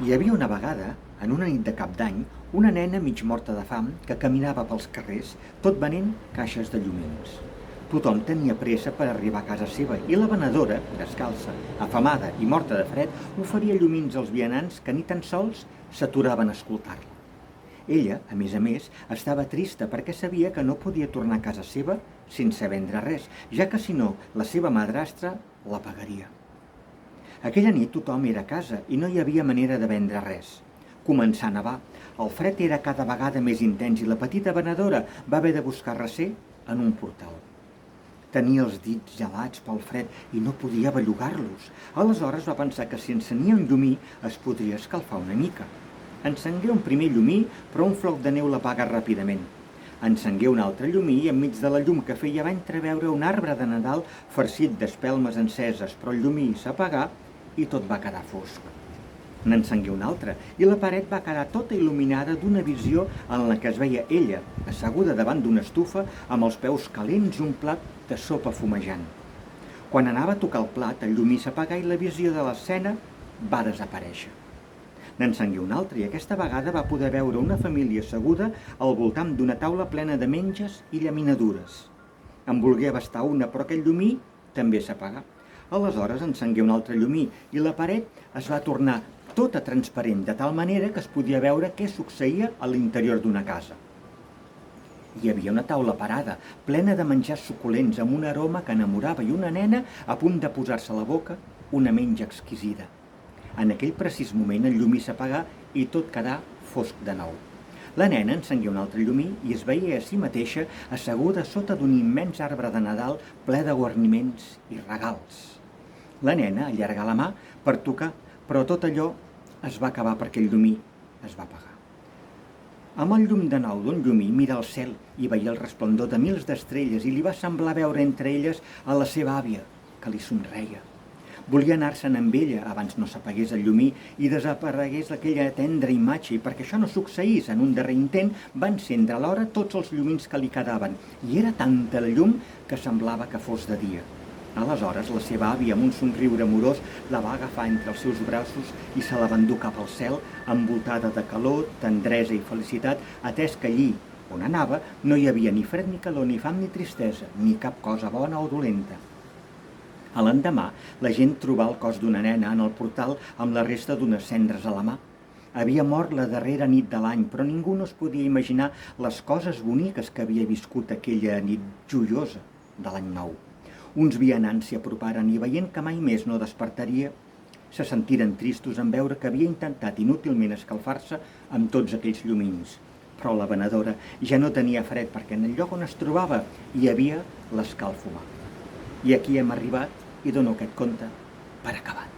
Hi havia una vegada, en una nit de Cap d'Any, una nena mig morta de fam que caminava pels carrers, tot venent caixes de llumins. Tothom tenia pressa per arribar a casa seva i la venedora, descalça, afamada i morta de fred, oferia llumins als vianants que ni tan sols s'aturaven a escoltar-la. Ella, a més, estava trista perquè sabia que no podia tornar a casa seva sense vendre res, ja que si no, la seva madrastra la pagaria. Aquella nit tothom era a casa i no hi havia manera de vendre res. Començà a nevar, el fred era cada vegada més intens i la petita venedora va haver de buscar recer en un portal. Tenia els dits gelats pel fred i no podia bellugar-los. Aleshores va pensar que si encenia un llumí es podria escalfar una mica. Encengué un primer llumí, però un floc de neu l'apaga ràpidament. Encengué un altre llumí i enmig de la llum que feia va entreveure un arbre de Nadal farcit d'espelmes enceses, però el llumí s'apagà i tot va quedar fosc. N'encengué un altre i la paret va quedar tota il·luminada d'una visió en la que es veia ella, asseguda davant d'una estufa amb els peus calents i un plat de sopa fumejant. Quan anava a tocar el plat, el llumí s'apagà i la visió de l'escena va desaparèixer. N'encengué un altre i aquesta vegada va poder veure una família asseguda al voltant d'una taula plena de menges i llaminadures. En volgué abastar una, però aquell llumí també s'apagà. Aleshores encengué un altre llumí i la paret es va tornar tota transparent, de tal manera que es podia veure què succeïa a l'interior d'una casa. Hi havia una taula parada, plena de menjars suculents, amb un aroma que enamorava i una nena a punt de posar-se a la boca una menja exquisida. En aquell precís moment el llumí s'apagà i tot quedà fosc de nou. La nena encengué un altre llumí i es veia a si mateixa asseguda sota d'un immens arbre de Nadal ple de guarniments i regals. La nena allargà la mà per tocar, però tot allò es va acabar perquè el llumí es va apagar. Amb el llum de nou d'un llumí mira al cel i veia el resplendor de mils d'estrelles i li va semblar veure entre elles a la seva àvia, que li somreia. Volia anar-se'n amb ella abans no s'apagués el llumí i desaparegués aquella tendra imatge, i perquè això no succeís en un darrer intent va encendre alhora tots els llumins que li quedaven i era tanta la llum que semblava que fos de dia. Aleshores la seva àvia, amb un somriure amorós, la va agafar entre els seus braços i se la va endur cap al cel, envoltada de calor, tendresa i felicitat, atès que allí on anava no hi havia ni fred ni calor, ni fam ni tristesa, ni cap cosa bona o dolenta. A l'endemà, la gent trobà el cos d'una nena en el portal amb la resta d'unes cendres a la mà. Havia mort la darrera nit de l'any, però ningú no es podia imaginar les coses boniques que havia viscut aquella nit joiosa de l'any nou. Uns vianants s'hi aproparen i, veient que mai més no despertaria, se sentiren tristos en veure que havia intentat inútilment escalfar-se amb tots aquells llumins. Però la venedora ja no tenia fred perquè en el lloc on es trobava hi havia l'escalf humà. I aquí hem arribat i dono aquest conte per acabat.